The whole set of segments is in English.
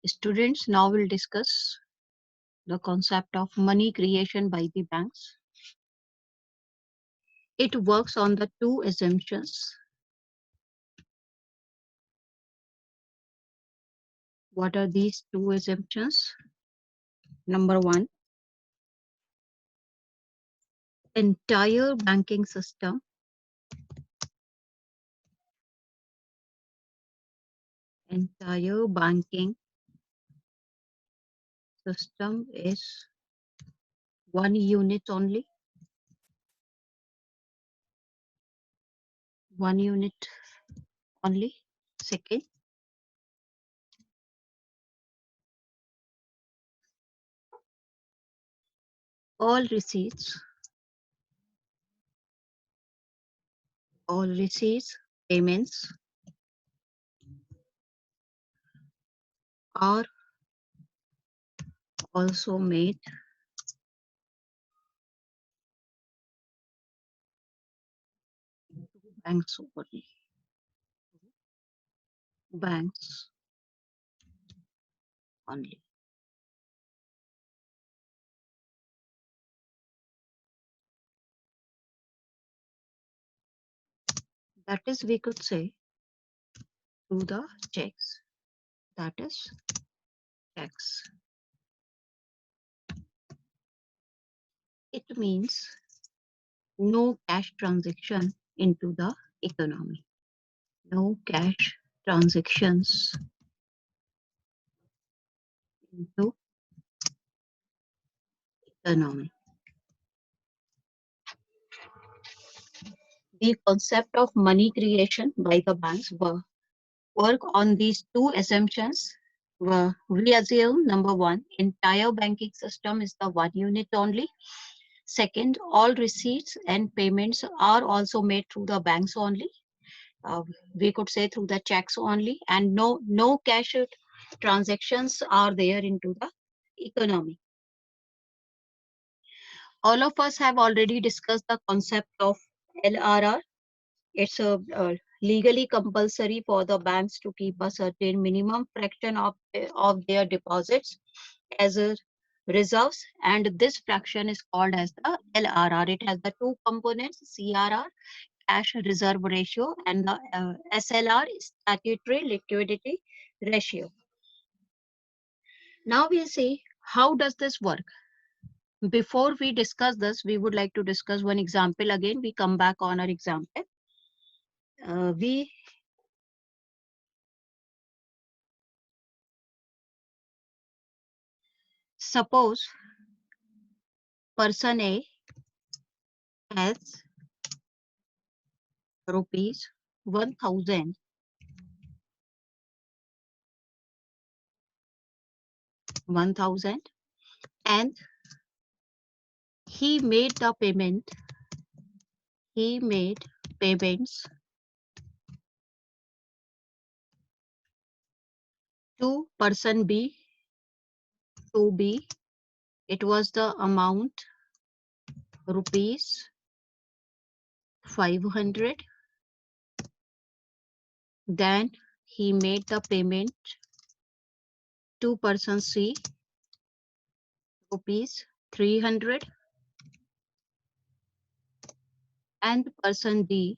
Students, now we'll discuss the concept of money creation by the banks. It works on the two assumptions. What are these two assumptions? Number one, entire banking system is one unit only. One unit only. Second, all receipts, payments are also made banks only. Banks only. That is, we could say, through the checks. That is checks. It means no cash transaction into the economy. No cash transactions into economy. The concept of money creation by the banks work on these two assumptions. We assume number one, entire banking system is the one unit only. Second, all receipts and payments are also made through the banks only. We could say through the checks only, and no cash transactions are there into the economy. All of us have already discussed the concept of LRR. It's legally compulsory for the banks to keep a certain minimum fraction of their deposits as a reserves, and this fraction is called as the LRR. It has the two components, CRR, cash reserve ratio, and the SLR, statutory liquidity ratio. Now we'll see how does this work. Before we discuss this, we would like to discuss one example again. We come back on our example. We suppose person A has rupees 1,000 and he made the payment. He made payments to person B. To B, it was the amount rupees 500. Then he made the payment to person C, rupees 300, and person D,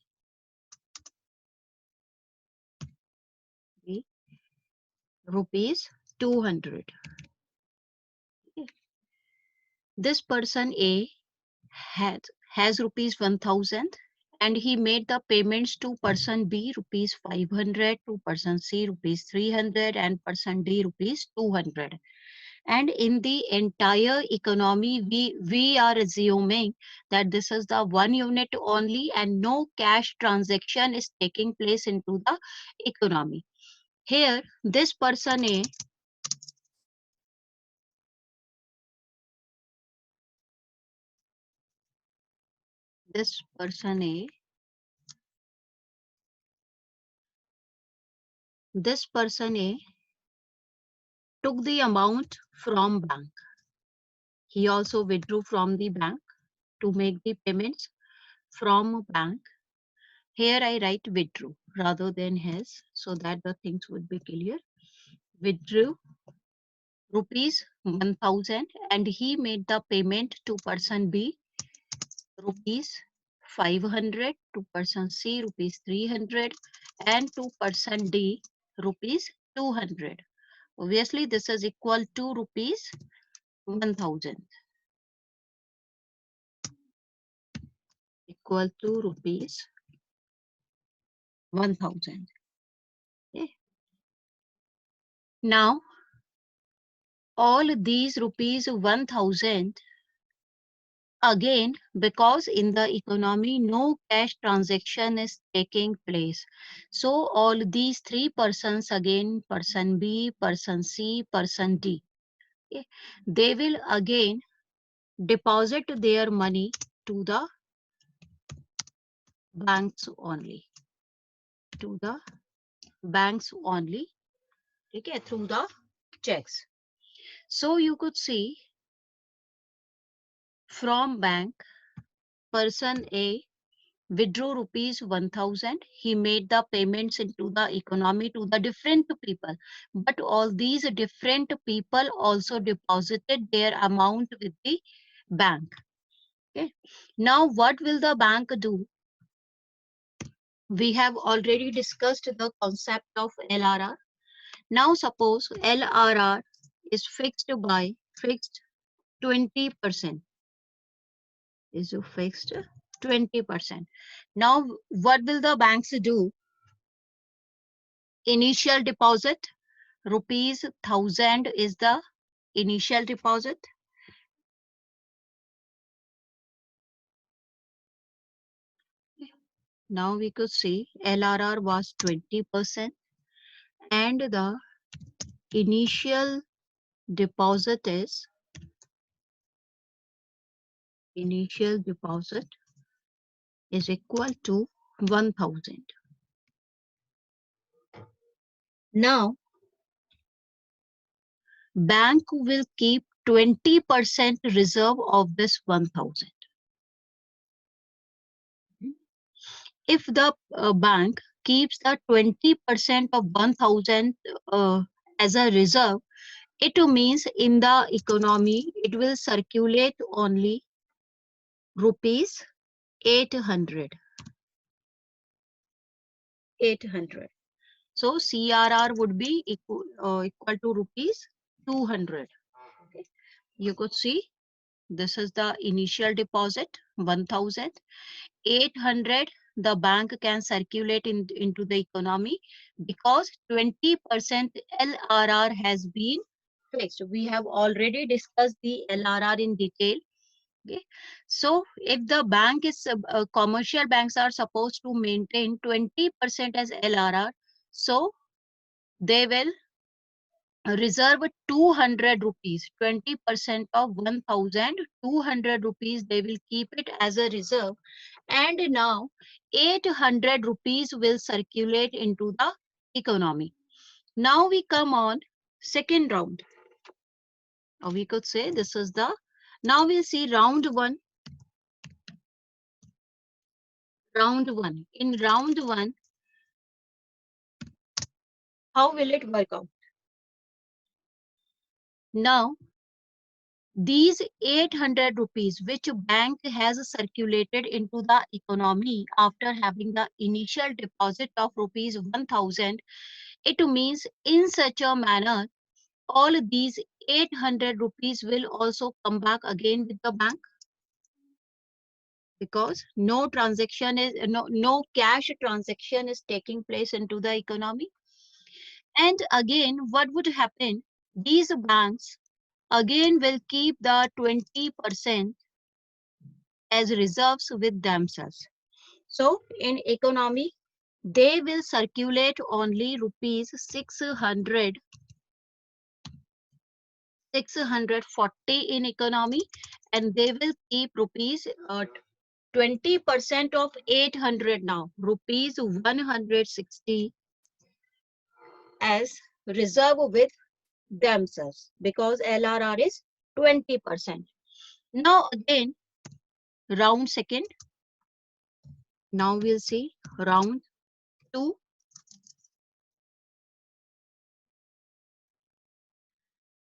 rupees 200. This person A has rupees 1,000 and he made the payments to person B rupees 500, to person C rupees 300, and person D rupees 200. And in the entire economy, we are assuming that this is the one unit only and no cash transaction is taking place into the economy. Here, this person A this person A took the amount from bank. He also withdrew from the bank to make the payments from bank. Here I write withdrew rather than has, so that the things would be clear. Withdrew rupees 1000, and he made the payment to person B rupees 500, to person C rupees 300, and to person D rupees 200. Obviously, this is equal to rupees 1000, equal to rupees 1000. Okay. Now, all these rupees 1000, again, because in the economy no cash transaction is taking place, so all these three persons, again person B, person C, person D, okay, they will again deposit their money to the banks only, to the banks only, okay, through the checks. So you could see from bank, person A withdrew rupees 1000. He made the payments into the economy to the different people. But all these different people also deposited their amount with the bank. Okay. Now, what will the bank do? We have already discussed the concept of LRR. Now, suppose LRR is fixed 20%. Is fixed 20%. Now, what will the banks do? Initial deposit, rupees 1000 is the initial deposit. Now we could see LRR was 20% and the initial deposit is equal to 1000. Now bank will keep 20% reserve of this 1000. If the bank keeps the 20% of 1000 as a reserve, it means in the economy it will circulate only rupees 800. So CRR would be equal to rupees 200. Okay. You could see this is the initial deposit 1000. 800 the bank can circulate into the economy because 20% LRR has been fixed. We have already discussed the LRR in detail. Okay. So if the bank is commercial banks are supposed to maintain 20% as LRR, so they will reserve 200 rupees, 20% of 1000, 200 rupees they will keep it as a reserve, and now 800 rupees will circulate into the economy. Now we come on second round, or we could say this is the, now we'll see round one. In round one, how will it work out? Now these 800 rupees which bank has circulated into the economy after having the initial deposit of rupees 1000, it means in such a manner all these 800 rupees will also come back again with the bank, because no transaction is no cash transaction is taking place into the economy. And again, what would happen? These banks again will keep the 20% as reserves with themselves. So in economy, they will circulate only rupees 640 in economy, and they will keep rupees 20% of 800 now, rupees 160 as reserve with themselves because LRR is 20%. Now again, round second. Now we'll see round two.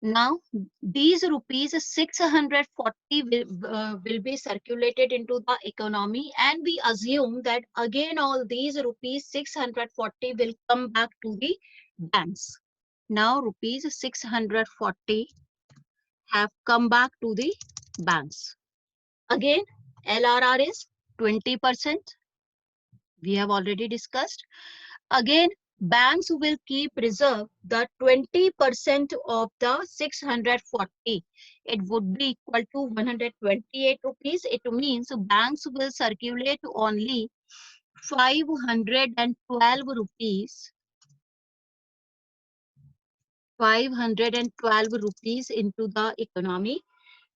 Now, these rupees 640 will be circulated into the economy, and we assume that again all these rupees 640 will come back to the banks. Now, rupees 640 have come back to the banks. Again, LRR is 20%. We have already discussed. Again, banks will keep reserve the 20% of the 640. It would be equal to 128 rupees. It means banks will circulate only 512 rupees. 512 rupees into the economy,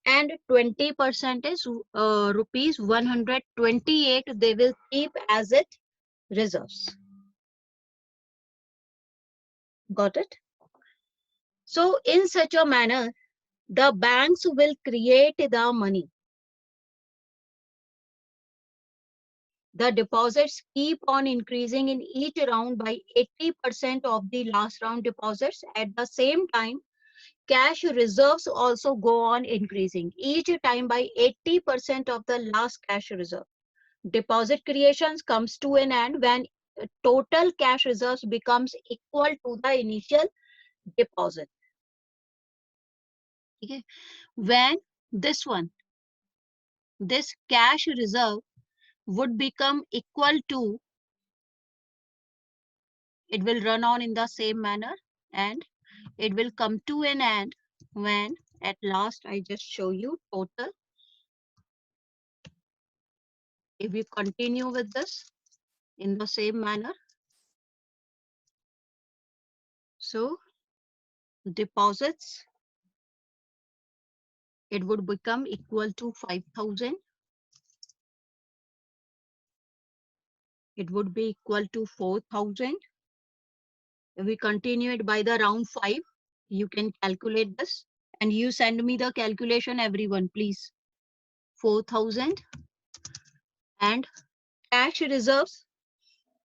and 20% is rupees 128 they will keep as it reserves. Got it? So in such a manner, the banks will create the money. The deposits keep on increasing in each round by 80% of the last round deposits. At the same time, cash reserves also go on increasing each time by 80% of the last cash reserve. Deposit creations comes to an end when total cash reserves becomes equal to the initial deposit. Okay. When this cash reserve would become equal to, it will run on in the same manner, and it will come to an end when at last I just show you total. If we continue with this in the same manner, so deposits, it would become equal to 5,000. It would be equal to 4,000. If we continue it by the round 5, you can calculate this, and you send me the calculation, everyone, please. 4,000, and cash reserves,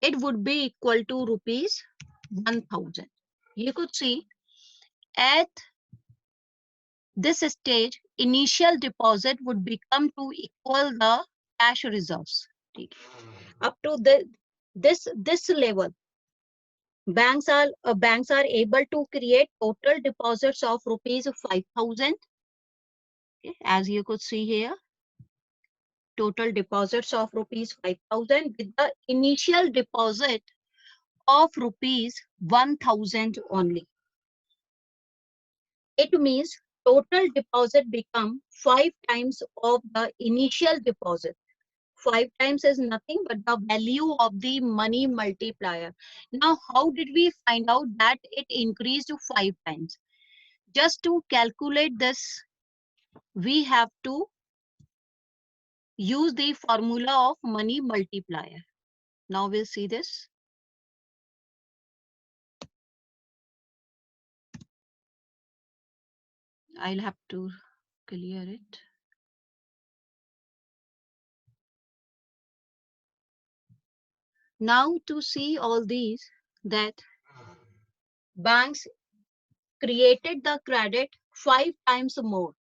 it would be equal to rupees 1,000. You could see at this stage, initial deposit would become to equal the cash reserves. Up to this level, banks are able to create total deposits of rupees 5,000. Okay, as you could see here, total deposits of rupees 5,000 with the initial deposit of rupees 1,000 only. It means total deposit become 5 times of the initial deposit. 5 times is nothing but the value of the money multiplier. Now, how did we find out that it increased to 5 times? Just to calculate this, we have to use the formula of money multiplier. Now we'll see this. I'll have to clear it. Now to see all these, that banks created the credit 5 times more.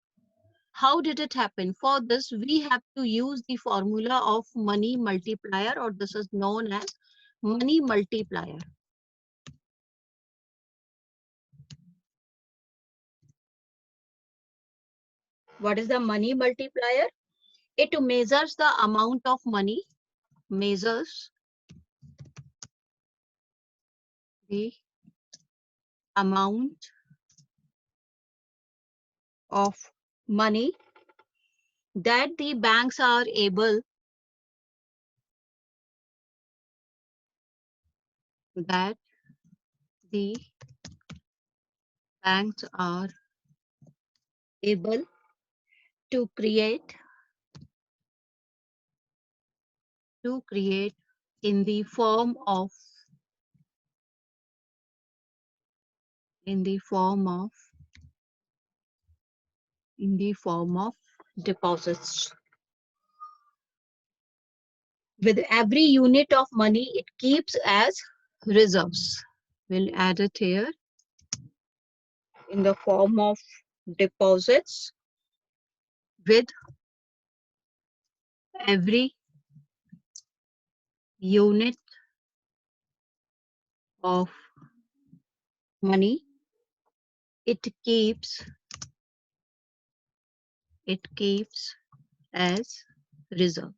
How did it happen? For this, we have to use the formula of money multiplier, or this is known as money multiplier. What is the money multiplier? It measures the amount of money, measures the amount of money that the banks are able that the banks are able to create in the form of deposits. With every unit of money, it keeps as reserves. We'll add it here. in the form of deposits with every unit of money it keeps as reserve.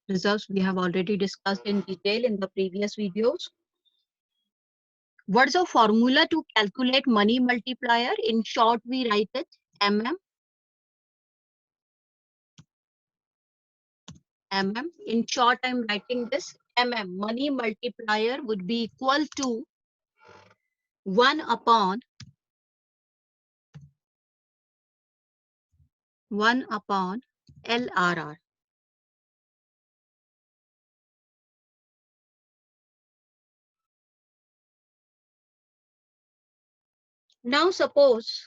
Reserves we have already discussed in detail in the previous videos. What's the formula to calculate money multiplier? In short, we write it MM. In short, I'm writing this MM. Money multiplier would be equal to 1 upon LRR. Now suppose